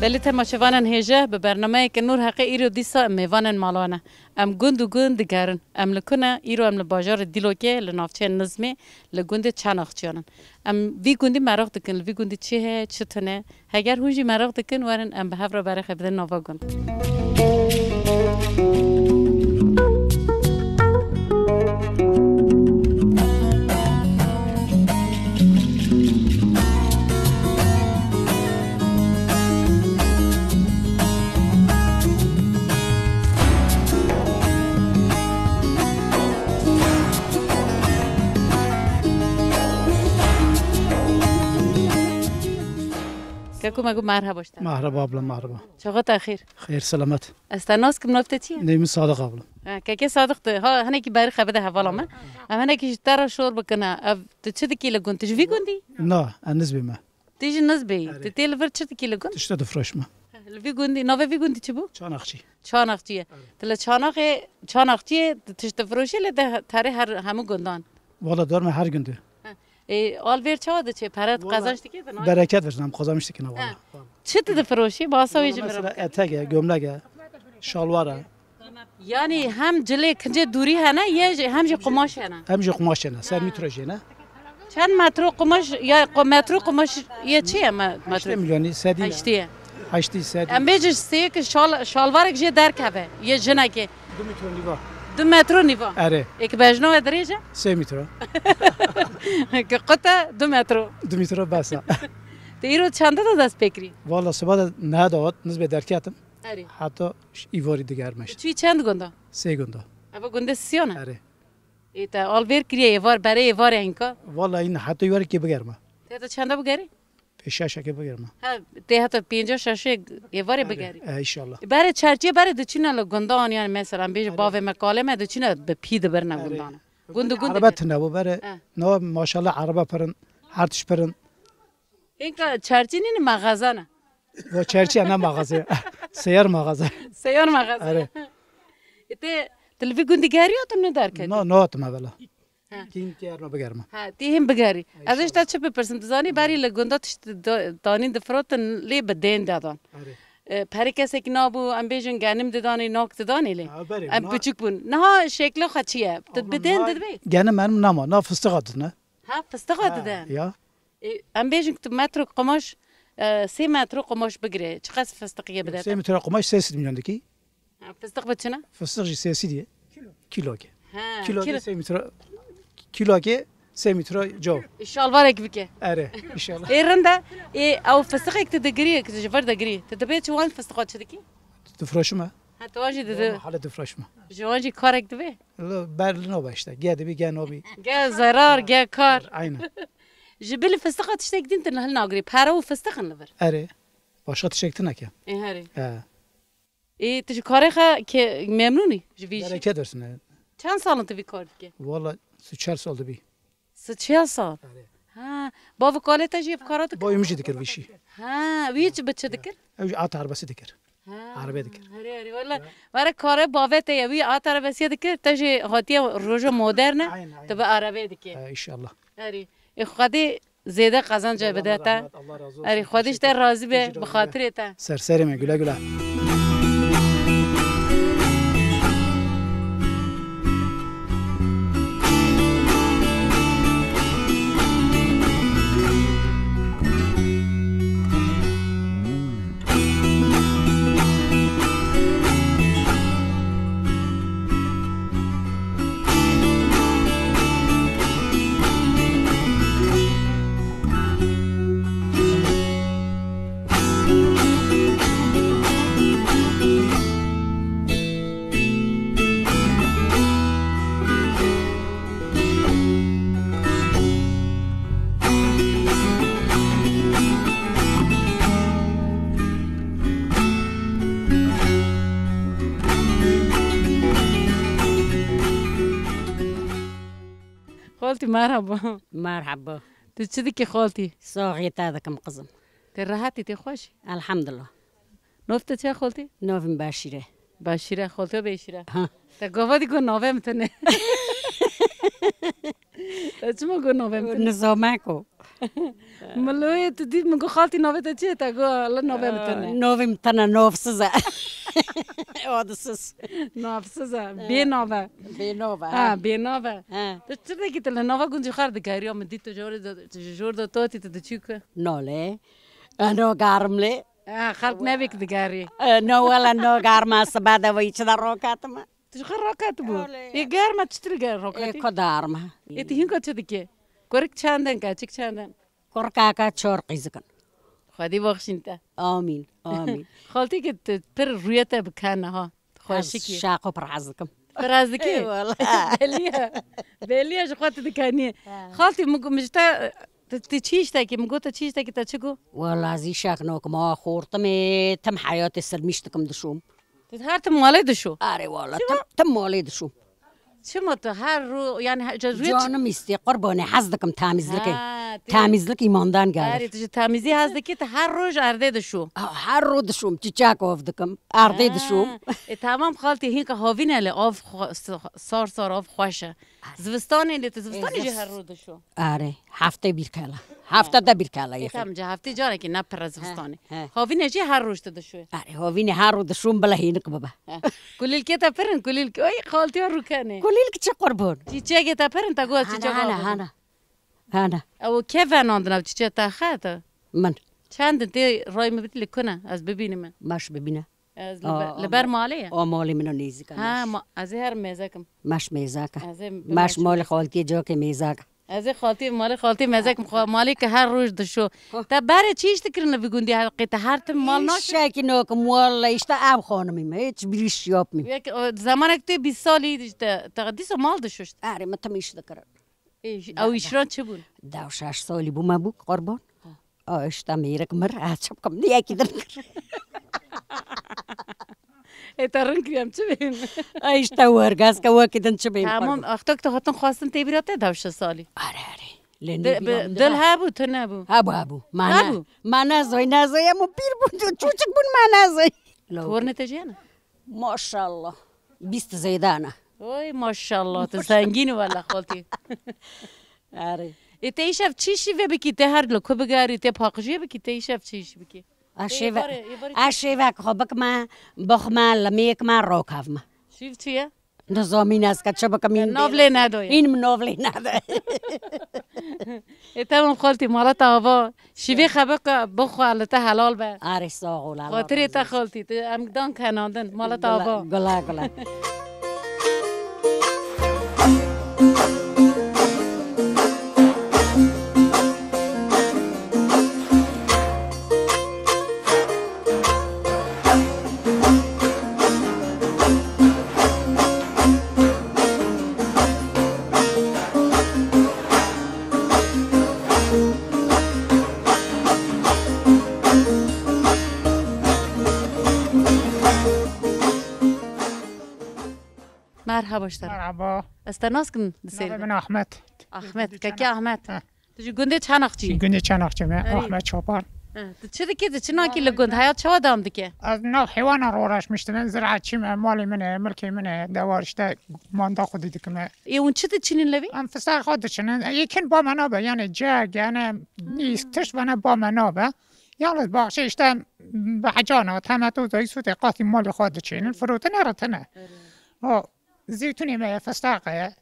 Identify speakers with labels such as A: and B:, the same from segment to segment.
A: دلیت ما شوانن هجه به برنامه که نور حقی ایرو دیسا میوانن مالانه ام گند گرن ام لکنه ایرو ام لباجار دیلوکه لنافچه نظمی لگند چناخچیانن ام وی گندی مراق دکن وی گندی چیه چتونه اگر هوجی مراق دکن ورن ام به هفرا برای خبدن نوا گند كوكو مرحبا اشتغل
B: مرحبا ابله مرحبا
A: شغلت خير
B: خير سلامت
A: استناس كم نفتتي
B: نيم صادق ابله
A: كيكي صادق ها هناكي باري خبده حوالا ما هناكي ترى شور بكنا تشد كيلو كنت تجي كنتي
B: لا النسبه ما
A: تيجي النسبه تتيل فر تشد كيلو كنت
B: تشتد فرش ما
A: في كنتي نوفي في كنتي تشبو
B: چاناخچي
A: چاناخچي تلا چاناخچي تشد فروشي لده تاري هر همو گندان
B: والله دارم هر günde
A: آلویر چه واده چه پرت قزاشتی که
B: برکت versin قزاmıştı ki ne valla
A: چه تده فروشی باسا ویج
B: mesela eteğe gömleğe şalvara
A: yani hem cile کنجه دوری هنه یه هم جه قماش هنه
B: hem je kumaş ne ser mitroje ne
A: چند متر قماش یا متر قماش یه چیه متر
B: 8 milyonu sedi
A: 8
B: 8 sedi
A: ام بیج سی که شالوارک جه در کبه یه جنه که
B: 2 metro niva
A: 2 متر نیوا
B: اره
A: یک بجنو دریجه
B: 3 metro
A: که قطع 2 متر
B: 2 metro basa
A: تیرو چند تا دست بکری
B: valla sabah ne dağıt nisbe derkatim
A: اری
B: hatta ivari digermiş
A: چی چند گنده
B: 3 günde
A: ابا گنده سیانه
B: اره
A: ایتا آلویر کریه ایوار برای ایوار اینکا
B: valla این hatta ivari ki begerme
A: تا چند بگری
B: 5 ki begerme
A: ها ده حتی 50 شش ایوار بگری
B: inşallah
A: برای چرچی برای دچینا لگندان یعنی مثلا بیش باو مکاله ما دچینا به پید برنا گندان گند
B: عربت ne bu bare ne maşallah araba pırın artış pırın
A: اینکا چرچی نی مغازه نه
B: bu çerçi ne mağaza seyyar mağaza
A: سیار مغازه
B: اره
A: ایته تلفی گندی گریه تو ندار کردی
B: no atma valla kim ki yarma begerme
A: ها تی هم بگری ازش تا چه پرسنت زانی بری لگندات دانین دفراتن لی بدین دادن
B: اره
A: پری کسی که نابو ام بیجن گنم دادانی ناک دادانی لی
B: bari
A: ام پچک بون نه شکل خچیه بدین دادوی
B: gene benim nama na fıstık adı ne
A: ها فستق دادن
B: ya
A: ام بیجن که متر قماش 3 متر قماش بگیره چقدر فستقیه بده
B: 3 metre kumaş 8 milyondaki
A: فستق بچنه
B: fıstık sesi diye kilo ki
A: ها
B: kilo ki 3 metre kilo ki 3 metre jo
A: شالوارك بك
B: اره inşallah
A: ايه رندا ايه او فستقك تدقري كتجفر دقري تدبيت وان فستقات شدكي
B: tufraşma
A: هتواجي دد
B: hala tufraşma
A: جواجي كارك دبي
B: berlin o işte gedi bir gen o bir
A: جا زرار جا كار
B: aynen
A: جبل فستقات تشتاق دين هل ناقري بارو فستقن لبر
B: اره başka teşekkür ne ki
A: ايه هاري
B: he
A: ايه تجي كارخه كي ممنوني جفيش
B: bereket versin
A: كم سال انت في كارك
B: valla 3 oldu bir
A: 6 سال ها بابا قالت تجي في كاراتك
B: boyumucu dikir bir şey
A: ها ويش بتشدكر
B: at arabası dikir عربي دكر
A: هري هري والله ورا كاره بافته يبي عطر بس يدك تجي هاتيه روجو مودرن تبقى عربي دك
B: inşallah
A: هري خدي زياده قزان جاي بداتا هري خودش در راضي به بخاطر تا
B: serserime güle güle
A: خالتي مرحبا
C: مرحبا
A: تشدكي خالتي
C: صاغيت هذاك مقزم
A: تراحتي تخوشي
C: الحمد لله
A: نفت چه خالتي
C: نوف مباشرة
A: باشیره خالتو بیشیره
C: ها
A: تا گفتی که نوه متنه چه مگو نوه متنه
C: نظامه کو
A: ملوی تو دید مگو خالتی نوه تا چیه تا گو الله نوه متنه
C: نوی متنه نوفسزه آدسس
A: نافسزه بی نوه
C: بی نوه
A: بی نوه تو چرا که تل نوه گونجی خرد کاری هم دید تو جور دو توتی تو چی که
C: ناله نو گارمله
A: خلق نبیک دگاری
C: نو ولا نو گارما سباده وی چه در روکاتم
A: تو خر راکت بود یه گرم چطور گر راکتی
C: کدارما
A: ایتی هین که چه دیگه کرک چندن که چیک چندن
C: کرکاکا چور قیزکن
A: خودی بخشین تا
C: آمین آمین
A: خالتی که پر رویت بکنه ها خوشی کی
C: شاقو پرازکم
A: فرازدکی بلیه خودت دکنیه خالتی مگو مجتا تی چیش تا که مگو تا چیش تا که تا چگو
C: والله زی شاک نوک ما خورتم تم حیات سلمیشتکم دشوم
A: هر تم مالی دشو
C: آره والله تم مالی دشوم
A: چه مت هر رو یعنی روی
C: جانم استی قربانی حزدکم تمیزلکی تمیزلک ایماندان گار
A: آره تو تمیزی هست که هر روز ارده دشو
C: هر رو دشوم چیچاک افدکم ارده دشوم
A: تمام خالتی هین که هاوین اله آف سار آف خوشه زوستانی اله تو زوستانی جه هر رو دشو
C: آره هفته بیر کلا هفته ده بیر کلا یخ
A: کم جه هفته جاره که نپر زوستانی هاوین جه هر روز دشو
C: آره هاوین هر رو دشوم بلا هینک بابا
A: کلیل که تا پرن کلیل که ای خالتی رو کنه
C: کلیل که چه قربان
A: چیچه که تا پرن تا گو چیچه
C: هانا
A: او که وناندن چیچه تا خاطر
C: من
A: چند تی رای مبیت لکنه از ببینیم من
C: ماش ببینه
A: از لبر مالیه
C: مالی منو نیزی کنه
A: ها از هر میزکم
C: ماش میزاکه ماش مال خالتی جا که میزاکه
A: از خالتی مال خالتی میزکم مالی که هر روز دشو تا برای چیش تکرنه بگوندی حلقه تا هر تم مال ناش
C: شاکی نوکم والله اشتا اب خانمیم هیچ بریش یاب میم
A: زمانک تو 20 سالی تا دیسو مال دشوشت
C: آره ما تمیش دکرد
A: او ایشران چه بود؟
C: 6 سالی بو ما بو قربان اشتا میرک مر عجب کم نیا کی در
A: اترن کریم چه بین
C: اشتا ورگاس که وکیدن چه بین
A: تمام اختک تو هاتون خواستن تیبیراته 12 سالی
C: آره
A: دل هبو تو نبو
C: هبو من زوی نزوی مو پیر بود چوچک بون من زوی
A: تور نتیجه نه
C: ماشاءالله 20 زیدانه
A: اوی ماشاءالله تو زنگینی والا خالتی
C: آره
A: ته ایشف چی شیوه بکی ته هر لکو بگاری ته پاقشی بکی ته ایشف چیش بکی
C: اشیوه که خب ما بخما لمیک ما روکاف ما
A: شیف چیه؟
C: نظامی نست که چه بکم این
A: ناوله ندوی
C: این ناوله ندوی
A: تمام خالتی مالا تاوا شیوه خبق بخو علته حلال به
C: آره ساغول
A: خاطری تا خالتی امگدان کناندن مالا تاوا
C: گلا
A: مرحبا شتر
B: مرحبا
A: استناس کن دسیل
B: من احمد
A: که احمد تو گنده چناخچی
B: گنده چناخچی احمد چوپان
A: تو چه دیگه چه ناکی لگند حیات چه دام دیگه
B: از نو حیوان رو راش میشتن زراعت چی مالی منه ملکی منه دوارشته ماندا خودی دکمه
A: اون چه چینین لوی
B: ام فسار خودشن یکن با منابه یعنی جاگ یعنی نیست تش بنا با منابه یعنی باشه اشته به حجانه تمتو زای سوت قاطی مال خودشن فروت نرتنه زیتونی می فستاقه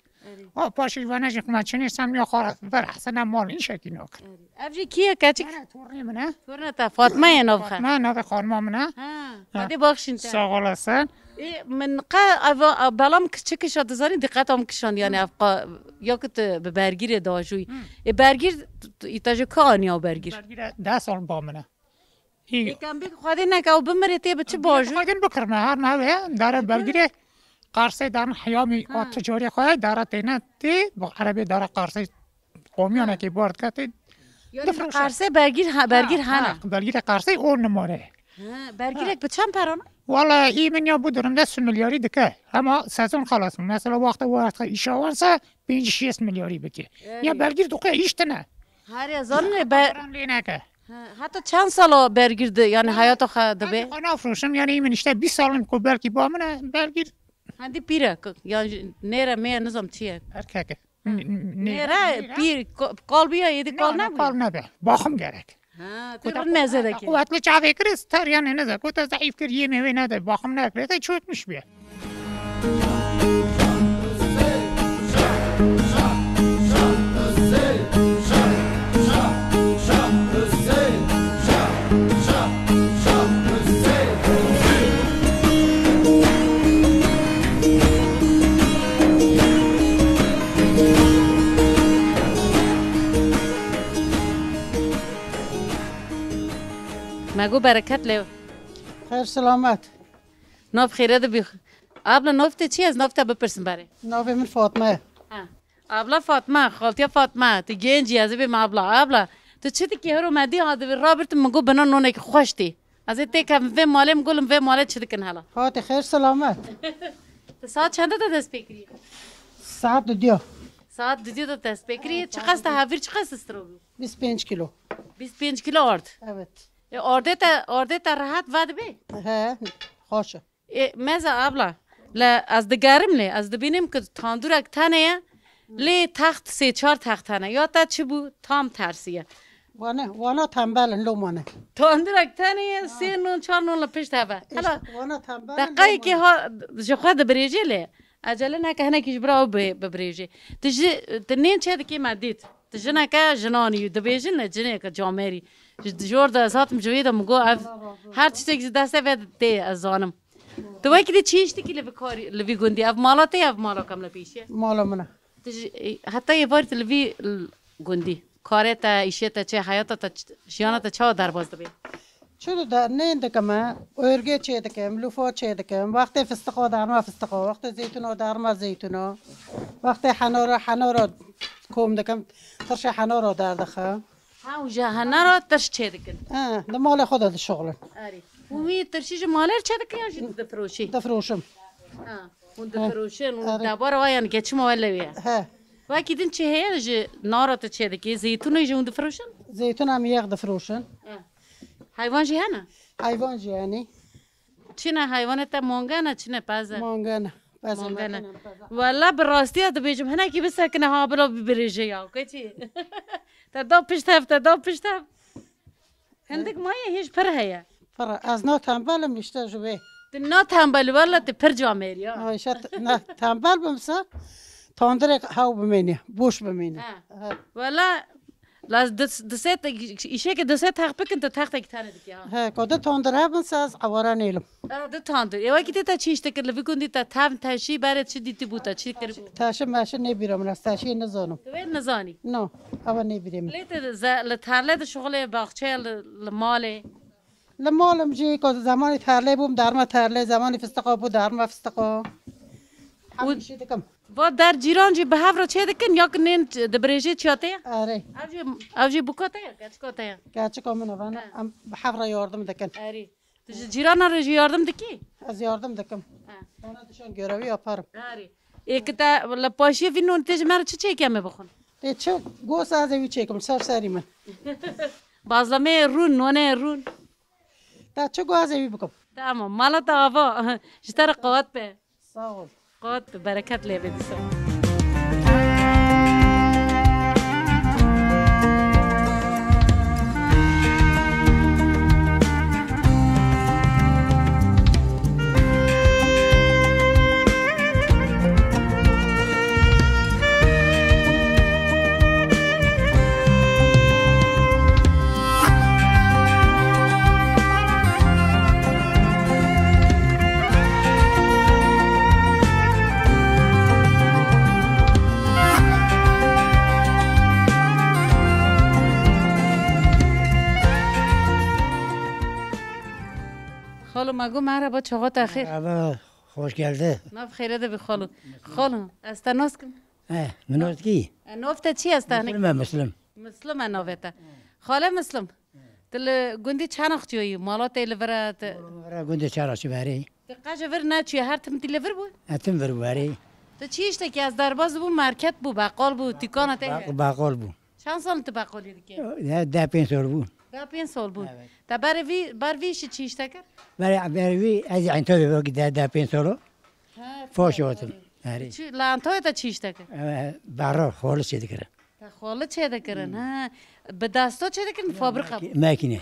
B: پاشی ونش ما چنیستم یا خورد برحسن مال این شکی نکن
A: افجی کیه کچک
B: تورنی منه
A: تورنه تا فاطمه نوخه
B: من نوی خانم منه
A: بعدی بخشین تا
B: ساغلسن
A: من بلام چه شد زنی دقت هم کشان یعنی افقا یا کت به برگیر داجوی برگیر ایتاج کانیا برگیر
B: 10 سال با منه
A: یکم بگو خودی نکاو بمره تی بچه باجو
B: خودین بکرم هر نوی داره برگیر قارسه دارن حیامی تجاری خواهی داره تینه تی با عربی داره قارسه قومیانه که بارد کتی
A: قارسه برگیر هنه
B: برگیر قارسه اون نماره
A: برگیر به چند پرانه؟
B: والا ای من یا بودرم 10 میلیاری دکه اما سازون خلاص مثلا وقت ایشاوانسا 5-6 میلیاری بکی یا برگیر دقیقه ایشتنه
A: هر ازان
B: لینکه
A: حتی چند سال برگیر یعنی حیات خدا به
B: خانه فروشم یعنی من اشته 20 سال کو برکی با من برگیر
A: هندی پیره یا نیره می نظام چیه
B: ارکه
A: نه پیر قال بیا یه قال نبود
B: قال نبه باخم گرک
A: تو نزده که
B: قوت لی چاوی کریست تریانه نزد گوتا ضعیف کر یه میوه نده باخم نکره تا چوت میش بیا
A: مگو برکت لیو
D: خیر سلامت
A: ناف خیره ده بیخ ابلا نافت چی از نافت بپرسم بره
D: ناوی من فاطمه
A: ابلا فاطمه خالتیا فاطمه تو گنجی از بیم ابلا تو چی دی که هرو مدی هاده رابرت مگو بنا نونه که خوشتی از تی که و مالم گلم و ماله چی دکن حالا
D: فاطمه خیر سلامت
A: ساعت چند تا دست بکری
D: ساعت دو
A: ساعت دو تا دست بکری چقدر تحویر چقدر استرو
D: 25 کیلو
A: 25 کیلو آرد
D: evet
A: آرده تا راحت ود بی
D: he خوشه
A: مزه ابلا لا از دگرم لی از دبینیم که تاندورک تنه لی تخت 3-4 تخت تنه یا تا چی بو تام ترسیه
D: وانا تنبلن لومانه
A: تاندورک تنه 3-4 نون پیش تابه حالا
D: وانا تنبلن
A: دقیقی که ها جخواد بریجی لی عجله نکه هنه کش براو ببریجی تنین چه دکی مدید تجنه که جنانی دبیجی نه جنه که جامری جور ده ساتم جویده مگو هر چیزی که دسته وید تی از زانم تو وای که چیشتی که لوی گندی اف مالا تی اف مالا کم لپیشه
D: مالا منه
A: حتی یه باری لوی گندی کاره تا ایشه تا چه حیات تا شیانه تا چه در باز دبی
D: چرا در نه دکمه ارگه چه دکم لوفا چه دکم وقت فستقا در ما فستقا وقت زیتونا در ما زیتونا وقت حنارا کوم دکم ترش حنارا در دخه
A: ها وجه هنرا ترش چه دکن
D: ده مال خودت شغل
A: آری ومی ترشیج مالر چه دکن یا جد دفروشی
D: دفروشم
A: اون دفروشن اون دبار وایان که چه مولویه
D: ها
A: وای کدین چه هی ج نارا تا چه دکی زیتون اون دفروشن
D: زیتون هم یک دفروشن
A: حیوان جی هنه
D: حیوان یعنی
A: چی نه حیوان تا مانگانه چی نه پازه
D: مانگانه
A: مانگانه والا براستی ات بیجم هنه کی بسکنه ها بلا ببریجه یا که چی تا دو پشت هندک مایه هیچ پر هیا
D: فرا از نا تنبلم بیشتر جوی
A: نه تنبل والا تی پر جامری
D: شت نه تنبل بمسا تاندرک هاو بمینه بوش بمینه
A: والا لاز دست ایشه که دست تخت بکن تو تخت یک تانه دیگه
D: ها کده تاندره بمسا از عواره نیلم
A: ده تاندر یه وقتی تا چیش تکر لبی کندی تا تام تاشی برات چی دیتی بوده چی کردی
D: تاشه ماشه نبیرم من از تاشی نزانم
A: تو وين نزانی
D: نه اول نبیرم
A: لیت لترلد شغل باغچه الماله
D: لمالم جی که زمانی ترله بوم درما ترله زمانی فستقا بود درما فستقا همیشه دکم
A: و در جیران جی به هفت چه دکن یا کنین دبریجی چیاته
D: آره
A: اوجی بکاته کچ کاته
D: گرچه کامن اون ام به حفره یاردم دکن
A: آره جیران را یاردم دکی
D: از یاردم دکم اونا دشان گروی آپارم
A: آره یک تا لپاشی وینون تیج مر چه کمه بخون
D: چه گوس از وی چکم سری من
A: بازلمه رون نونه رون
D: تا چه گوس وی بکم
A: تمام مالا تا آوا جتر قوت به
D: ساول
A: قوت برکت لی بدیسم خالو مگو مرحبا چاقات اخیر
E: مرحبا خوش geldi.
A: ناف خیره ده بخالو خالو استناس کن
E: منوت کی؟
A: نوفته چی استانه
E: مسلم
A: مسلم نوفته خاله مسلم تل گندی چانخ چوی مالات لورات
E: را گنده چرا چی بری؟
A: دقیقه ور نه چی هر تم تلور بود
E: اتم ور بری.
A: تو چیش که از درباز بو مارکت بو بقال بو تیکانه ته
E: باقال بو.
A: چند سال تو بقالی دیگه
E: نه 10 سال بو.
A: 5 سال بود تا بر ویش چیش تکر
E: بری وی از این تو بگی 10 سال. فاش واتم. آره
A: چی لانتای تا چیش دکر
E: برا خالص چه دکره
A: تا خاله چه دکرن ها به دستا چه دکرن فابریکا
E: ماکینه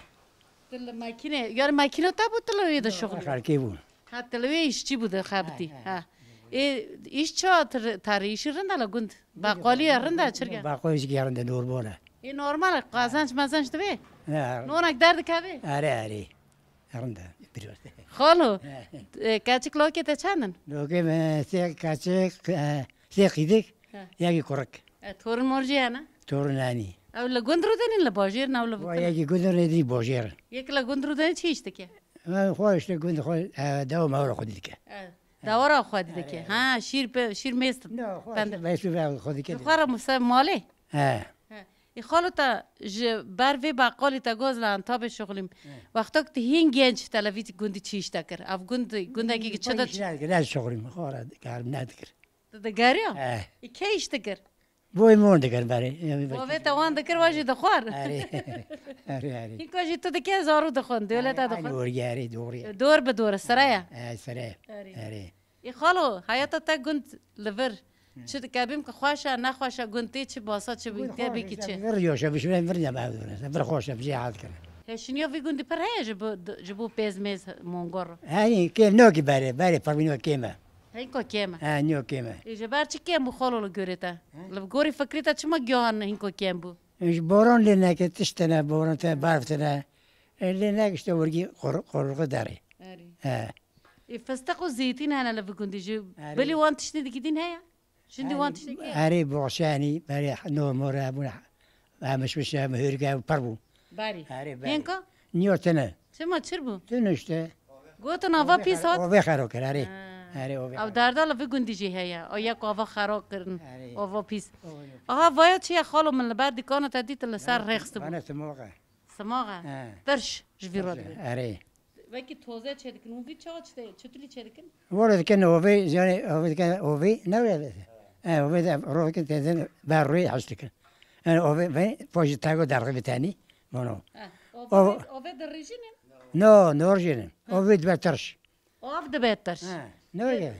A: تل ماکینه یار ماکینه تا بود تلوی ده شغل
E: خالکی بود
A: ها تلوی ایشچی بوده خابتی ها ایش چه تاریشی رنده گوند باقالی رنده چرگه
E: باقویش گیرنده دور بالا
A: این نورمال قازنج مزنج دوی
E: نه
A: نونک درد کبه
E: آره رنده بیرون
A: خالو کچک لوکی تا چندن
E: لوکه من سه کچک سه قیدک یکی کرک
A: تورن مرجی نه
E: تور نانی
A: او لگوند رو دنین لباجیر نه
E: و
A: لباجیر
E: یکی گذر ندی باجر
A: یک لگوند رو دنین چیش دکه
E: من خواهش نگوند خواهش دو مورا خودی که
A: دورا خودی دکه ها شیر میست
E: نه خواهش میسو خودی که
A: خورا مسا ماله
E: ها
A: ای خالو تا بر وی باقالی تا گوز لان تا به شغلیم وقتا که هین گنج تلویزی گوندی چیش دکر اف گوندگی که چه داد
E: نه شغلیم خورا کارم ندکر
A: دگاریا ای کیش دکر
E: بوی مون دکر برای
A: بابه توان دکر واجی دخوار
E: آره
A: این کاجی تو دکه زارو دخون دولت دخون
E: دوری دوری
A: دور به دور سرایا
E: سره آره
A: ای خالو حیاتا تا گوند لور چه کبیم که خوشه نخوشه گونتی چه باسا چه بیتی بکی چه
E: وريوش باش ورنا بعد بر خوش بجي عاد كان
A: هشنيو في گوندی پر هی جبو پیز میز مونگور
E: هاني كيم نوكي باري فرمينو كيما
A: هی کو کیما
E: ها نيو كيما
A: جبر چه کیم بو خالو لگوریتا لب گوری فکریتا چه ما گیان هین کو کیم بو
E: مش بورون لنا كتشتنا بورون تا بعرفتنا لنا كشتو ورقي قرق داري ها
A: فستقو زيتين هنا لب گوندی جو بلی وان تشنی دکیدین هيا شندي وان تشني
E: هاري بوشاني باري نو مورا ابونا مش مهرقا بربو
A: باري
E: هاري
A: هینکا
E: نيوتنا
A: چه چربو
E: تنشته
A: گوتو نوا پیس هات
E: او بخرو كر هاري هاري
A: او دردا لب گوندی جی هيا او یک آوا خراب کرن آوا پیس آها وای چی خالو من بعد دکانو تا دیت لسر رخصت بو
E: انا سموقه
A: سماغه درش جویراد
E: هاري
A: وکی توزه چه دکن اون وی چطوری چه دکن
E: ورد كان اوفي زين اوفي كان اوفي نوي اوفي روح كنت زين باروي حشتك انا اوفي فوج تاغو درغ بتاني مونو
A: اوه در رژیم
E: نو نورجين اوفي دبترش
A: آف دبترش
E: نورجين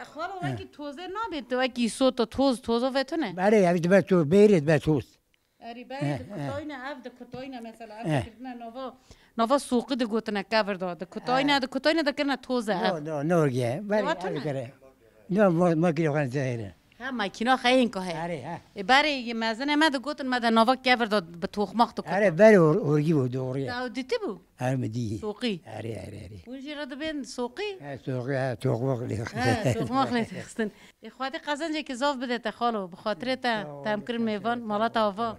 A: خالو وکی توزه نبید وکی صوت توز و تونه
E: بري ابي دبتو بيري دبتوس
A: اری برای کتاینا اف د کتاینا مثلا اف کردن نوا سوقی د گوتنا کاور د کتاینا د کنه توزه اف
E: نو نورجين بري كره نو ما كيلو كان زهيره
A: ها ماکینا خیلی که هی برای مزن ما د گوتن ما د نوا کاور د به توخماخت کو
E: اره بري اورجي بو دوري
A: دا دیتی بو
E: اره مدي
A: سوقی
E: اره
A: اونجی را دبین سوقی
E: سوقي توخماخ لي
A: توخماخ لي خستن اخواتی قزنج که زاف بده تا خالو به خاطر تا تمکر میوان مالات آوا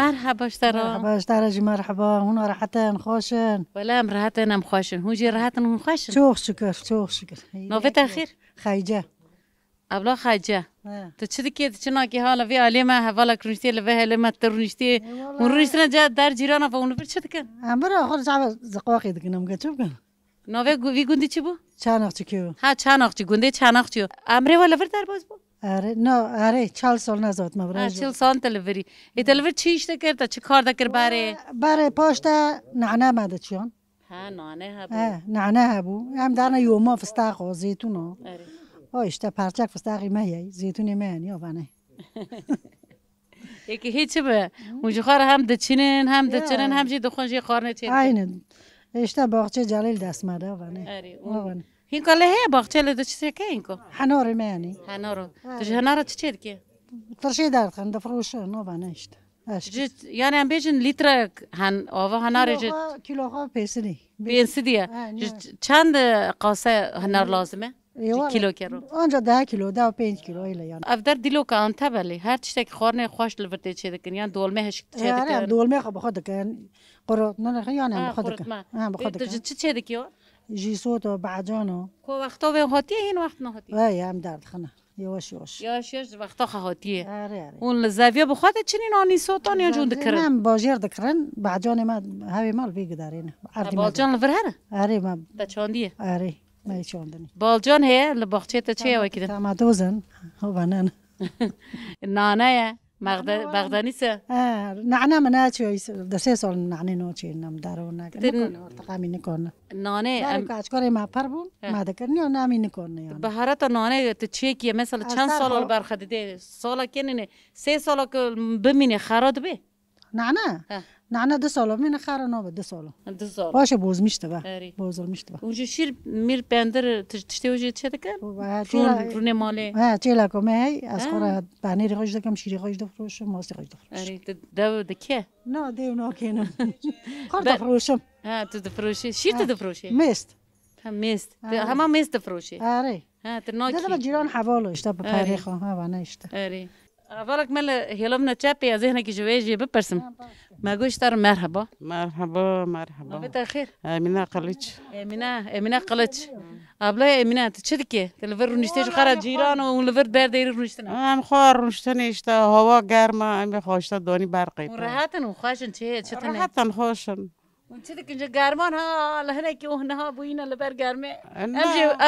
A: مرحبا اشترا
F: مرحبا اشتراجي مرحبا هنا راحتين خوشن
A: ولا مرحتين ام خوشن هو جي راحتن هم خوشن
F: شوخ شكر
A: نوفت اخير
F: خيجة
A: ابلا خاجه تو چه که چنا که حالا وی علیما حوالا کرنشتی لوه علما ترنشتی اون رنشتنا جا در جیرانا و اون چه دکن
F: امبارح خود صعب زقاقي دكنا مقتشوف كان
A: نوه وی گوندی چی بو
F: چانق چکیو
A: ها چانق چی گونده چانق چی امره ولا ور در باز بو
F: آره نه آره 40 سال نزد ما برای
A: 40 سال تلوری ای تلوری چیش کرد چه کار دکر
F: باره پاشتا نعناع ماده چیان
A: ها نعناع
F: نعناع بو هم درنا یوما فستق و زیتون اشته پرچک فستقی میای زیتونی میانی آوانه
A: یکی هیچ به اونجا خار هم دچینن هم چی دخونجی خارنه چی
F: aynı اشته باغچه جلیل دست ماده آوانه
A: هین کله هی باغچه لده چیزی که این کو
F: حنار میانی
A: حنارو تو حنارو چی که
F: ترشی درد خنده فروش آوانه اشته
A: یعنی هم بیشتر لیتر آوا هناره
F: کیلوها پیسنی
A: پیسنیه چند قاسه هنار لازمه کیلو کرو
F: آنجا 10 کیلو 5 کیلو ایله یعنی
A: افدر دیلو که آن تبلی هر چیزی که خورنه خوش لورده چه دکن یعنی دولمه هش چه دکن
F: دولمه خب بخود دکن قرط نه یعنی بخود دکن
A: بخود دکن چه دکیو
F: جیسوت و بعجانو
A: کو وقتا و هاتی این وقت نه هاتی
F: وای هم درد خنه یواش یواش
A: یاش وقتا خاطیه
F: آره
A: اون زاویه بخواد چنین آنی صوتان یا جون دکرن
F: من باجر دکرن بعجان ما هاوی مال بیگدارین
A: بالجان لور هره
F: آره ما
A: تا چاندیه
F: آره ما چاندنی
A: بالجان هه لباخچه تا چه وکی
F: تما دوزن هو بنان
A: نانه بغدانی سه
F: نعنا مناچو د 3 سال نعنی نو چی نم دارو نکنه تقامی نکنه
A: نانه
F: ام کاچکاری ما پربون ما دکرنی و نامی نکنه یعنی
A: بهارت نانه تو چه کی مثلا چند سال برخدیده سالا کنه 3 سالا که بمینه خراد به
F: نعنا 2 سال من خارا نو 2 سال
A: 2 سال
F: باشه بوز میشته با بوزل میشته با
A: اونجا شیر میر بندر تشته وجه چه دکن رون ماله
F: ها چیلا کومه از خورا پنیر خوش دکم شیری خوش دفروشم ماست خوش دفروشم
A: اری دو دکه
F: نه دیو نو کینم خورد دفروشم
A: ها تو دفروشی شیر تو دفروشی
F: مست
A: هم مست همه مست دفروشی
F: آره
A: ها تناکی
F: ده جيران حوالو اشتا بپریخو ها وانا اشتا
A: اری اولك مل هيلمنا تشابي ذهنك جواجي ببرسم ما قوش ترى مرحبا
G: مرحبا مرحبا
A: مساء الخير
G: امينه قلتش
A: امينه قلتش ابلا امينه تشدكي تلفر نشتي خرا جيران ولفر بردير نشتنا
G: ام خور نشتني اشتا هوا گرمه ام خوشتا دوني برقي
A: راحتن وخاشن شتنا
G: راحتن خوشن
A: وانتدك انجا قارمان ها لهناك وهنا بوينا لبر قارمه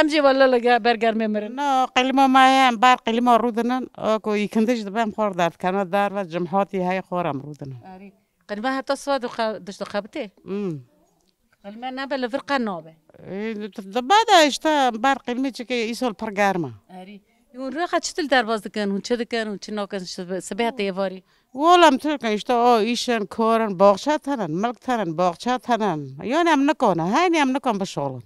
A: امجي ولا لقى بر قارمه مرن
G: نو قلمه ما ام بار قلمه رودنن اكو يكندش دبام خور دار كانت دار و جمحاتي هاي خورم رودنن
A: قلمه حتى صوت دشت خبته قلمه نابه لفرقه نابه
G: بعد اشتا بار قلمه چكي يسول پر گرمه
A: اری يون رخه چتل درواز دکن هون چه دکن هون چه ناکن سبیه تیواری
G: ولم تركن اشتا ایشن کورن باغچه تنن ملک تنن باغچه تنن یعنی ام نکنه هاینی ام نکن بشغلن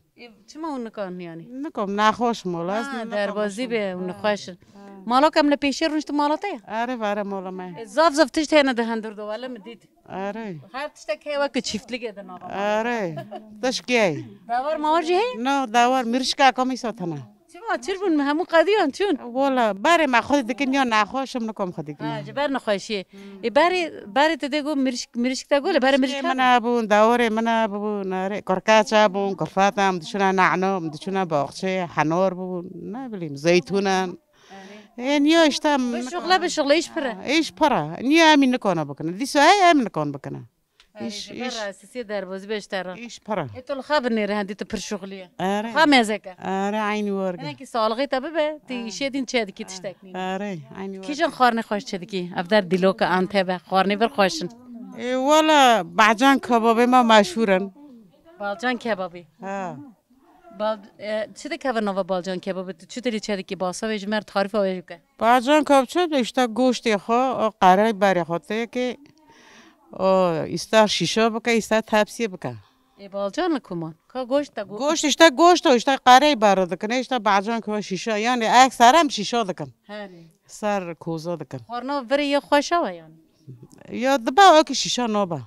A: چه ما اون نکن یعنی
G: نکن نخوش مولا
A: دربازی به اون خوش مالا کم نپیشه رونشت مالا تیه
G: آره مولا ما
A: زاف تشت هنه دهندر دو ولی مدید
G: آره
A: هر تشت که وقت چیفتلی که دنا
G: آره تشکی
A: داور ماورجی هی
G: نه داور میرشکا کمی ساتنه
A: چرا بون همون قدیان چون
G: والا باره ما خود دکن یا نخوشم نکم خود دکن
A: جبر نخوشیه باره تدگو میرشک تگوله باره میرشک
G: من بون داور من بون آره کرکاچا بون کرفاتم دشنا نعنو دشنا باغچه حنور بون نه بلیم زیتونن نیا اشتم
A: شغله ایش پره
G: نیا امین نکنه بکنه دیسو های امین نکن بکنه
A: ایش اساسی دربازی بیشتره
G: ایش پره
A: ایتول خبر نیره هندی تو پر شغلیه
G: آره
A: خامزه
G: آره عینی ورگه
A: نه کی سالغی تبه تی شدین چه دکی تشتکنی
G: آره عینی ورگه
A: کیجن خارنه خوش چه دکی افدر دیلوک آنته به خارنه بر خوشن
G: والا بعجان کباب ما مشهورن
A: بالجان کبابی چه دکی هوا نوا بالجان کباب چه داری چه دکی باسا ویج مر تعریف ویج که
G: بعجان کباب چه اشتا گوشت خو قرای بری خاطر که ایستا شیشه بکه ایستا تپسی بکه
A: بالجان لکومان که گوشت
G: اشتا گوشت و اشتا قرای بارد کنه اشتا بعجان که شیشه یعنی اکثر هم شیشه دکن سر کوزا دکن
A: خورنا وری یا خوشه و یعنی
G: یا دبا که شیشه نوبه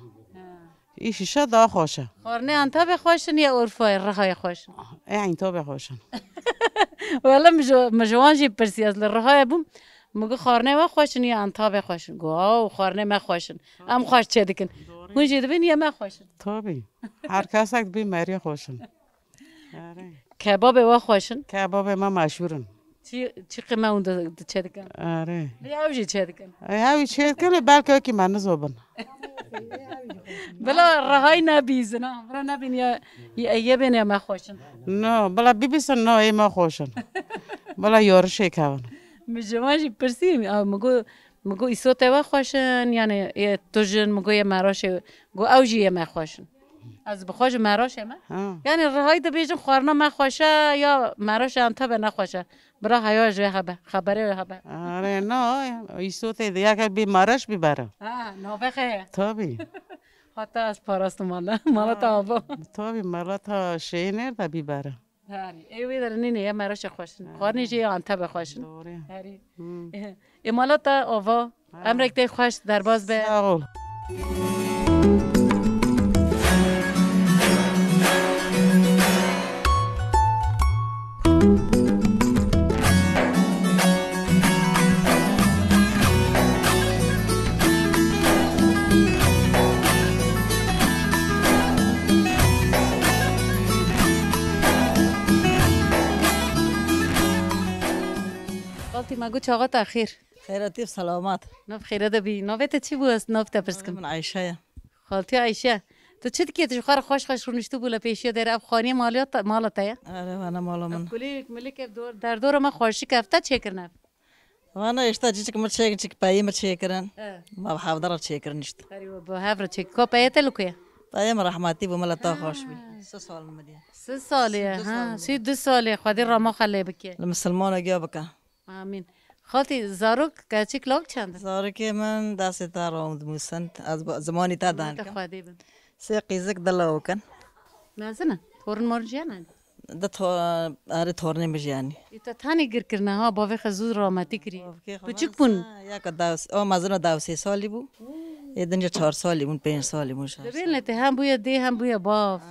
G: این شیشه دا خوشه
A: خورنه انتا بخوشن یا عرفای رهای خوشن
G: این تا بخوشن
A: ولی مجوان جی پرسی از رهای بوم مگه خورنه ما خوشن یا انتا بخوشن گو آو خورنه ما خوشن ام خوش چه دکن اون جی دبین یا ما خوشن
G: طبعی هر کس اک بی مری خوشن
A: کباب و خوشن
G: کباب ما مشهورن
A: چی قیمه اون چه دکن
G: آره
A: هاوی چه دکن
G: هاوی چه دکن بلکه کی من نزوبن
A: بلا رهای نبیزن بلا نبین یا بین یا ما خوشن
G: نه بلا بیبیسن نه ای ما خوشن بلا یارشه کون
A: مجموعی پرسی مگو ایسو توا خوشن یعنی توجن مگو یه مراشه گو اوجی یه ما خوشن از بخوش مراشه ما یعنی رهای ده بیجن خورنا ما خوشه یا مراشه انتا به نخوشه برا حیاج به خبره به
G: آره نه ایسو ته دیا که بی مراش بیبره
A: نه بخیر
G: طبعی
A: حتی از پاراست مالا تا آبا
G: طبعی مالا تا شینر دا بیبره
A: ایوی در نینه یه مراش خوشن خورنی جی انتا به خوشن ای مالا تا آبا امرک ده خوش در باز به ما قلت شغلت أخير
H: خيراتي بسلامات.
A: ناف خير هذا بي نافت تشي بوس نافت برسكم
H: من عايشة.
A: خالتي عايشة تشد كي تشخار خوش رونشتو بولا بيشيا دير أب خاني مالتا يا
H: أنا مالا من.
A: كليك ملك دور دور ما خوشي كافتا تشكرنا
H: وأنا اشتاجيك مرشيك باي مرشيكرن. ما بحاول ضرر شيكرن نشت.
A: أيوة بهافر تشك كوباية تلوكيا
H: باي مرحماتي بملا تاخوش بي. 6 سال المدينة.
A: 6 سال ها 6 سال خادي رما خلي بك
H: المسلمان جابك.
A: آمين خالتي زاروك كاتشيك لوك چند
H: زارك من داسي تارم موسنت از زمانی تا دان.
A: خادي بن
H: سيقيزك دلوكن.
A: مازنا تورن مرجانا
H: ده آره تورنی میشیانی.
A: ایتا تانی گر کرنا ها باوی خزود رامتی کری. بچک بون.
H: یا کداوس مازن داوس 3 سالی بو. ایدن 4 سالی بون 5 سالی موش.
A: دبین لته هم بویا دی هم بویا باف.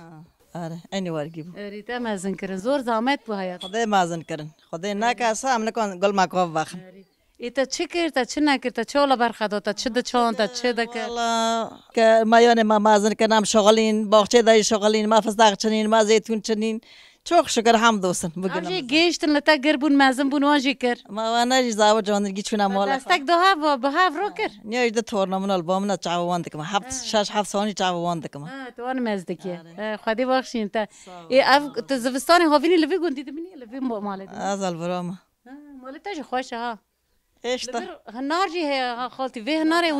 H: آره اینی وارگی بو.
A: ریتا مازن کرن زور زامت بو هیا.
H: خدای مازن کرن. خدای نکاسه هم نکن گل ماکاف وقت.
A: ایتا چی کرد چی نکرد چولا برخدا تا چه دچان تا چه دک.
H: والا که مایان ما مازن کنم شغالین باغچه دای شغالین ما فستق چنین ما زیتون چنین. çok şükür hamdolsun bugün.
A: Amca geçtin lata gerbun mazın bunu anji kır.
H: Ma wana jizava candır geçuna mola.
A: Destek daha bahav roker.
H: Ne işte tornamın albamına çavandık mı? Şaş hafsani çavandık mı?
A: Ha tuan mezdeki. Xadi bakşin ta. Ev tezvistani havini levi gundi dibini levi maledi.
H: Azal برام.
A: مالتا جي خوش ها
H: ايش تا؟
A: هنار جي هي خالتي في هناري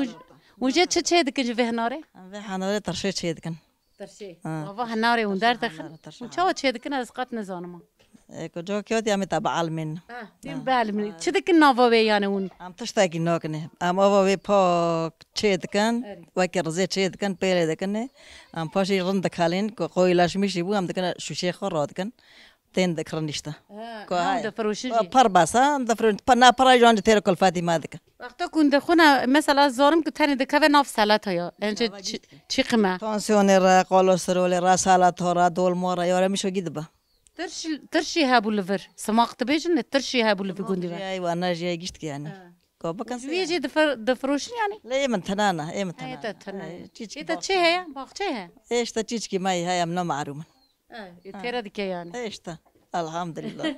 A: وجا تشي دك جي في هناري
H: في هناري ترشي تشي دكن
A: ترشي وفا هناري وندار دخل وشو تشي دكن اسقط نزانما
H: كجو كيوتي عم تبع علمين
A: تيم بعلم تشي دكن نافا بي يعني ون
H: عم تشتاقي نوكني عم افا بي با تشي دكن وكر زي تشي دكن بيلي دكن عم باشي رند خالين قويلاش مشي بو عم دكن شو شي خرات دكن تين ذكر نشتا.
A: ده فروشي.
H: بارباسا ده فرون بنا براجون تيرو كل فاتي ما ذك.
A: وقتا كنت خونا مثلا زارم كنت هني دكوا ناف سالات هيا. إنج چی قمة؟
H: تانسيونير كوليسترول راسالات هورا دول مورا يورا مشو جدبا.
A: ترشي هابو لفر سماقت بيجن ترشي هابو لفر كندي بقى.
H: أيوة أنا جاي جشت يعني. كوبا كان.
A: ويجي دفروشي يعني؟
H: لا من تنانا إيه من تنانا.
A: إيه تنانا. إيه تشي هيا باقشي هيا.
H: إيش تشيك ماي هيا من معرومة.
A: ترى دكيا يعني.
H: إيش تا؟ الحمد لله.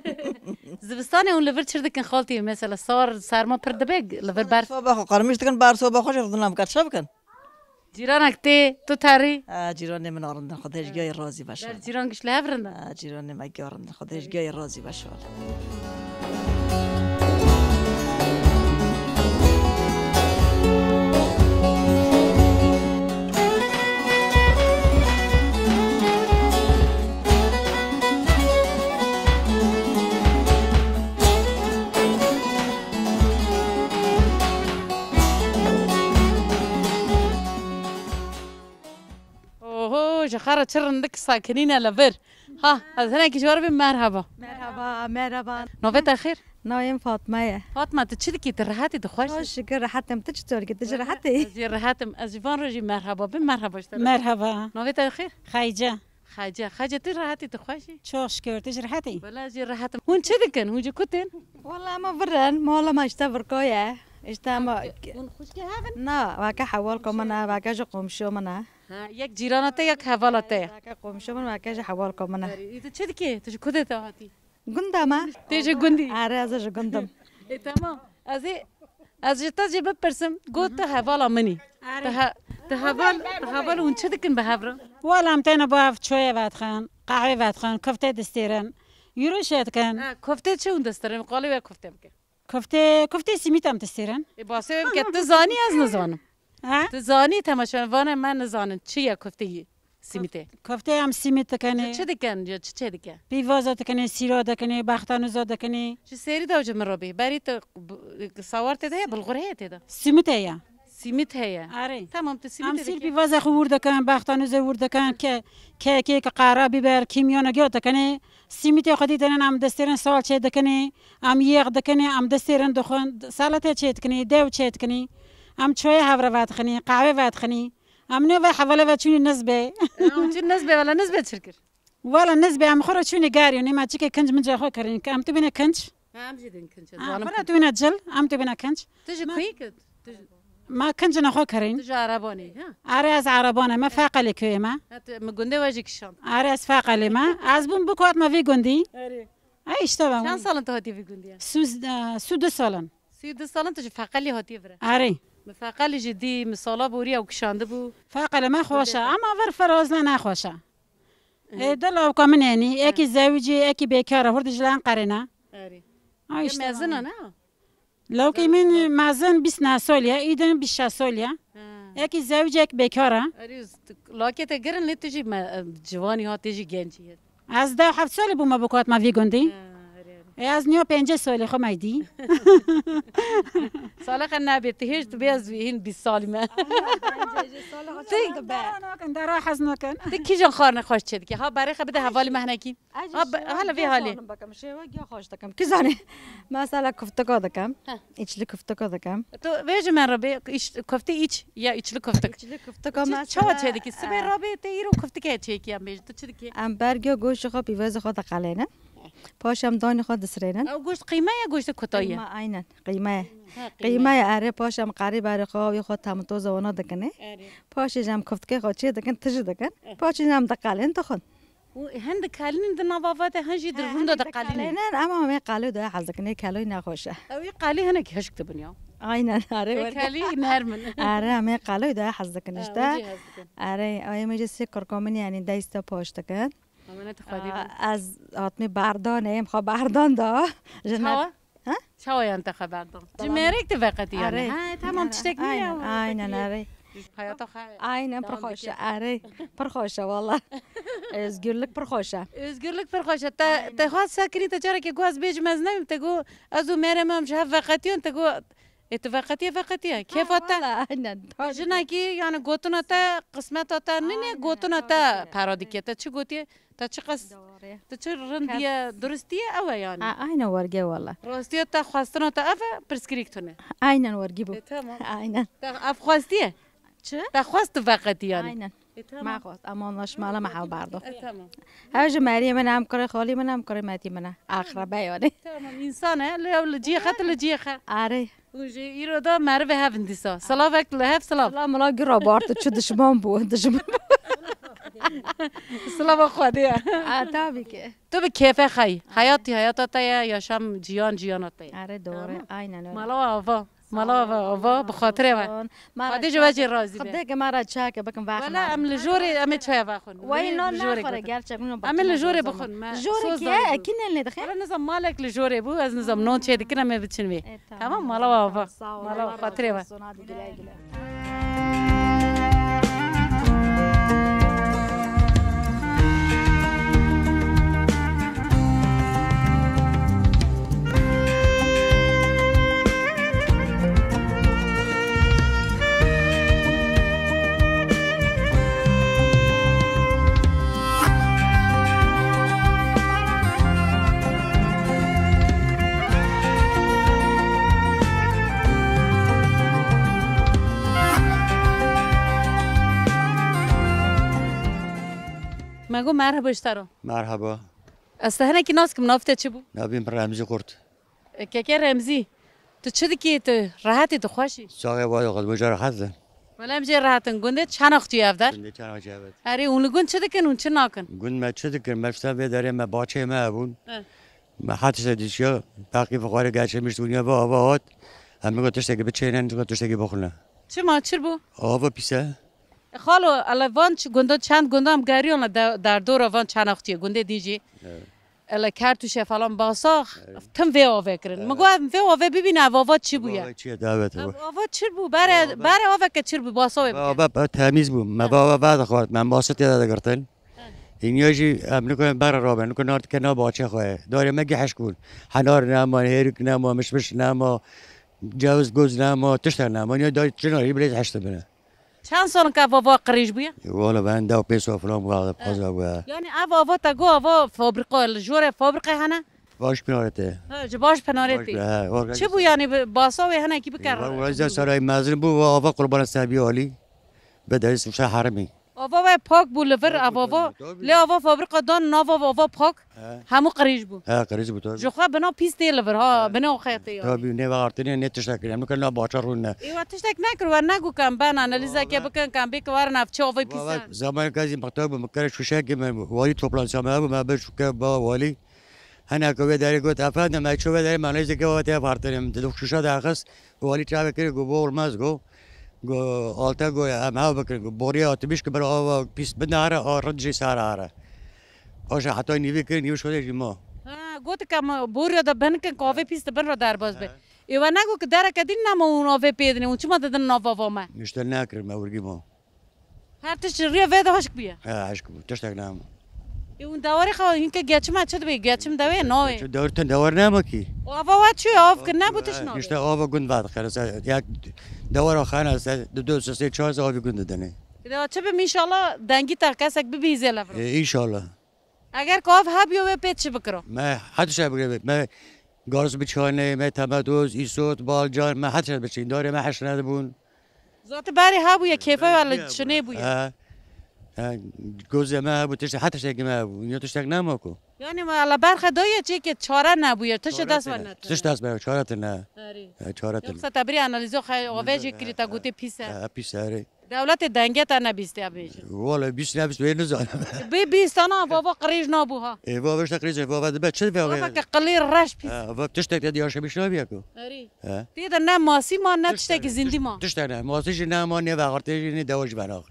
A: زبستاني ون لفر تشرد كن خالتي مثلا صار ما بردبق لفر بار.
H: صوبا خو قرمش تكن بار صوبا خوش يردنا مكان شبكن.
A: جيرانك تي تو تاري.
H: جيراني من أرندن خديش جاي الرازي باشا.
A: جيرانك إيش لهفرنا؟
H: جيراني ما جاي أرندن خديش جاي الرازي باشا.
A: جخارة شرندك ساكنين لفر ها هذا كيشوار مرحبا
I: مرحبا
A: نوفيت أخير
I: نايم فاطمة
A: تشدكي ترحاتي تخوش
I: شكرا حتى متجتور كنت جرحتي
A: جرحاتم أزفان رجي مرحبا بمرحبا
J: مرحبا
A: نوفيت أخير
J: خايجة
A: ترحاتي تخوشي
J: شو شكر تجرحتي
A: ولا جرحاتم هون شدكن هون جكوتين
I: والله ما برن مولا ما اشتبر كويا اشتما نا واكا حوالكم انا واكا جقوم شو منا
A: یک جیرانته یک حوالاته
I: واكا قوم شو من واكا حوالكم منا
A: ایت چه دیگه تو کدت آتی
I: گندما
A: تیجه گندی
I: آره ازش گندم
A: تمام از جتا جیب پرسم گوت حوالا منی ته حوال اون چه دکن به حبره
J: ولا امتنا باف شوية وادخان قهوة وادخان كفتة دستيرن يروشيت كان
A: کفته چه اون دسترم قالی و کفته بکن
J: كفتة سميت ام دستيرن
A: باسه که تزانی از نزانم تزانی تماشاوان من نزانم چیه کفته سیمیته
J: كفتة ام سميت كاني
A: چه دکن یا چه دکن
J: بيفازة كاني سيرا دكاني باختانو زاد كاني
A: چه سری دوجه مربی بری تو سوارت ده بلغره ده
J: سميت هيا
A: سیمیت هیا
J: آره
A: تمام
J: ام سیر بيفازة خورده كان باختانو زورده كان که قارا بيبر كيميانا جوتا كاني سميت خدي دنا ام دستيرن سال چه دكاني ام يغ دكاني ام دستيرن دخون سالته چه دكاني دو چه دكاني ام شوية هفره وادخني قهوه وادخني ام نو حواله وچوني نسبه
A: چون نسبه ولا نسبه شركر
J: ولا نسبه ام خورا چوني غاري نما چيكه كنج من جاخو كرين ام تبينا كنج
A: ام جدن كنج
J: انا تبينا جل ام تبينا كنج
A: تجي كويك
J: ما كنج نخو كرين
A: تجي عرباني ها
J: اريز عربانه ما فاقه كوي ما
A: مگونده واجي كشان
J: اريز فاقه ما از بون بكوت ما في گوندي اشتباه
A: چند سال انت هاتی في گوندی؟
J: سو 2 سالن
A: 32 سال انت فقلی هاتی بره
J: آره
A: فقلی جدی مثالا بوری او کشانده بو
J: فقط ما خوشه اما ور فراز نه نخوشه دل کامن یعنی یکی زوجی یکی بیکاره هر دجلان قرنه
A: آره
J: اشتباه
A: مزنه نه
J: لو که من مازن 29 سالیه ایدن 26 سالیه یکی زوج یک بیکاره
A: آره لاکت گرن لیتجی جوانی ها تیجی گنجی
J: از 7 سال بوم بکات ما وی گندی از نیو 5 سالی خو مایدی
A: سالخ نبیت هیچ تو بیاز این 20 سالی من
J: در حزن نکن
A: تی کی جان خار نخوش چید که ها برای خبده حوالی مهنکی حالا وی حالی
I: بکم شی و گیا خوش دکم کی زنی مثلا کفتکا دکم ایچلی کفتکا دکم
A: تو ویج من ربی کفته ایچ یا ایچلی کفتک
I: ایچلی کفتکا ما
A: چه چه دیگه سبی ربی تی رو کفتکه چه کی ام بیج تو چه دیگه
I: ام برگو گوش خو پیوز خود قلینه پاشم دان خود دسرینن
A: او گوشت قیمه یا گوشت کتاییه
I: ما عینن قیمه اره پاشم قریب اره خواهی خود هم تو زوانا دکنه پاش جام کفت که خود چه دکن تج دکن پاش جام دقالین تخون
A: هند کالین در نوافات هنجی در روند دقالین
I: نه اما می قالو ده حزکنه کالوی نخوشه
A: اوی قالی هنگ هشک تبنیا
I: عینن اره
A: کالی نرمن
I: اره می قالو ده حزکنش ده اره آیا میشه سکر کامنی یعنی دایسته پاش دکن از آتمی بردان ایم خواه بردان دا
A: شوا ينتخب بردان جمارك تفقتي يعني هاي تمام تشتك
I: عينا اره
A: حياته خير
I: عينا برخوشه اره برخوشه والله ازگیر لك برخوشه
A: تا خواست ساكرين تجارة كي جواز بيج مزنم تقول ازو مريم مش هفقتيون تقول اتفاقتيه كيف اتا جنا كي يعني قوتنا تا قسمت اتا نني قوتنا تا پاراديكي تا چه قوتي تا چه قص تا چه رنديه درستيه او يعني
I: عينا ورقه والله
A: راستيه تا خواستنا تا اف برسكريكتونه
I: عينا ورقه بو
A: تمام
I: عينا
A: تا اف خواستيه
I: چه
A: تا خواست فقط يعني
I: عينا ما خواست اما نشماله ما حاول برضه
A: تمام
I: هاج مريم انا ام كره خالي من ام كره ماتي من اقربا يعني
A: تمام انسانه لو جي خط لجي خ
I: اره
A: وجي يرودا معرفه هافنديسا سلافك لهف سلاف
I: لا ملا جرابارت تشد شمام بو دشمن
A: سلام خوديا
I: تابي که
A: تو به کیف خی حیاتت یا شام جیانات
I: اره دوره عینن
A: مالا آوا بخاطر ما خودی جواجی راضی به
I: خدای که مرا چاک بکن واخ
A: ولا ام لجوری ام چای واخون
I: وای نه نخوره گرچه
A: ام لجوری بخون
I: جوری که کینل دخل
A: ولا نظام مالک لجوری بو از نظام نون چه دکنه می بچنوی تمام مالا خاطر ما مگو مرحبا اشترو
K: مرحبا
A: استهنه کی ناس کم نافته چی بو
K: نبیم رمزی خورد
A: که رمزی تو چه دیگه تو راحتی تو خوشی
K: ساقه باید قد بجار خزن
A: ولی امجی راحتن گنده چند اختی افدر
K: گنده چند اختی افدر
A: اری اون گند چه دکن اون چه ناکن
K: گند ما چه دکن مفتا بداره ما باچه ما ابون ما حدش دیشیا باقی فقاره گچه میش دنیا با آوات همه گفتش که بچینن تو گفتش که بخونه
A: چه ماچر بو
K: آوا پیسه
A: خالو الوان گنده چند گنده هم گریون در دور وان چند اختی گنده دیجی الا کارتوشه فلان باساخ تم وی آوه کرن مگو وی آوه ببین آوه چی بویا
K: چیه دعوت
A: آوه چی بو بره آوه که چی بو باساوه
K: آوه تمیز بو ما با بعد خورد من باسط یاد گرتن این یاجی امن کنم بره رابن نکن نارد که نا باچه خواه داره مگی حش کن حنار نما هیرک نما مشمش نما جوز گوز نما تشتر نما یا داری چناری بلیز حشت بنه
A: چند سال که آوا قریش بویا؟
K: والا من دو پیسو فلان بود پازا بود.
A: یعنی آوا تا گو آوا فابریکا الجوره فابریکا هنه؟
K: باش پنارته.
A: باش پنارتی. چه بو یعنی باساوی هنه کی بکر؟
K: والا سرای مزرم بو و آوا قربان سبی عالی. بدهی سوشه حرمی.
A: آوا و پاک بو لور آوا لی آوا فابریکا دان ناوا آوا پاک همو قریش بو.
K: قریش بو.
A: جوخا بنا پیس دی لور ها بنا خیاطی.
K: تابی نه وقتی نه تشتک کنم نکن باچه رونه.
A: ایوه تشتک نکر و نگو کم بنا انالیزه که بکن کم بیک وار نفچه آوای پیسان.
K: زمان کازی مقطع مکر شوشه که من والی توپلان سامه ابو ما بشوکه با والی هنا كوي داري قلت أفاد ما تشوف داري ما نيجي كوا تيا بارتني تدوخ شو شاد أخس وولي تعب كري جو بول ماز جو آلتا جو هم ها بكري جو بوريا تبيش كبر آوا بيس بدناره رجي ساراره باشه حتی نیوی که نیوش شده جیما
A: گوت کم بوریا دا بن که کافه پیست بن را در باز به ایوه نگو که در کدین نما اون آوه پیدنی اون چما دادن ناوا ما
K: مشتل نکرد ما ورگی ما
A: هر تش ریا ویدا هشک بیا
K: هشک بود تشتک نام
A: اون دواری خواه این که گچم اچد بی گچم دوی نوی
K: دورتن دور نما کی
A: آوا وات چی آف که نبودش نوی
K: مشتل آوا گند بعد خلاص یک دور خانه است دو سه چهار آوا گند دنه
A: ایده چه به میشالله دنگی تا کسک ببیزه لفر
K: ایشالله
A: اگر کاف هبیو به پیچ بکرو
K: ما حتی شب بگم ما گارس بچانه ما تمدوز ایسوت بالجان ما حتی شب بچین داره ما حش ندبون
A: ذات باری هبو یا کیفه ولی شنه بویا
K: گوزه ما بود تشت حتی شب ما بود یا تشتک نماکو
A: یعنی ما على برخه دایه چی که چاره نبویا تش دست و نه
K: تش دست بر چاره نه چاره
A: نه یکسا تبری انالیزو خیلی آویجی کری تا گوته پیسه
K: پیسه
A: دولت دنگه تا نبیسته ابیجی
K: والا بیست وی نزانم
A: بیستانا بابا قریج نابوها
K: بابا وش قریج بابا ده چه
A: بابا که قلیل رش پیس
K: بابا تشتک دیارش بیش نبیا کو
A: اری تیدا نه ماسی ما نه تشتک زندی ما
K: تشتک نه ماسیش نه ما نه وقتی نه دواج بناخ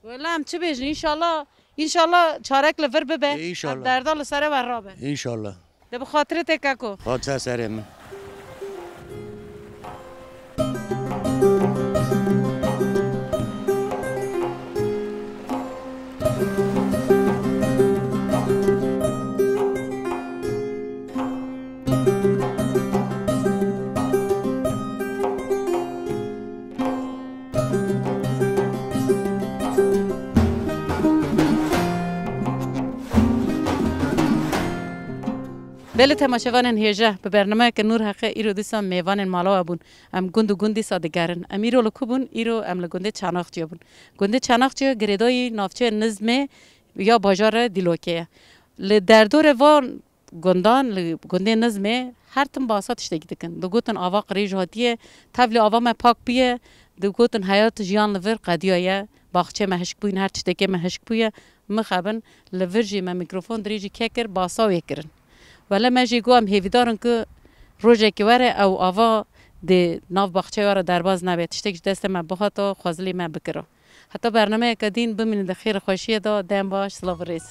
A: ولی هم چه بیش انشالله چارک لفر ببه دردال سر ورابه
K: انشالله
A: ده بخاطر تکاکو
K: خاطر سرم
A: بله تماشاوان هیجه به برنامه که نور حقه ایرو دیسا میوان مالا بون ام گندی سادگرن ام ایرو لکوبون ایرو ام لگنده چناختی بون گنده چناختی گریدای نافچه نظم یا بازار دیلوکه ل دردور وان گندان ل گنده نظم هر تم باسات اشتگی دکن دو گوتن آوا قریج هاتیه تبلی آوا ما پاک بیه دو گوتن حیات جیان لور قدیایه باخچه مهشک بوین هر تشتکه مهشک بویه مخابن لورجی ما میکروفون دریجی ککر باسا ویکرن ولی ماجی گویم هیویدارن که روزی که وره او آوا د ناف باغچه وره درباز نبید تشتیک دست ما بخاطر خوازلی ما بکره حتی برنامه کدین بمینید خیر خوشی دا دم باش سلاو ریس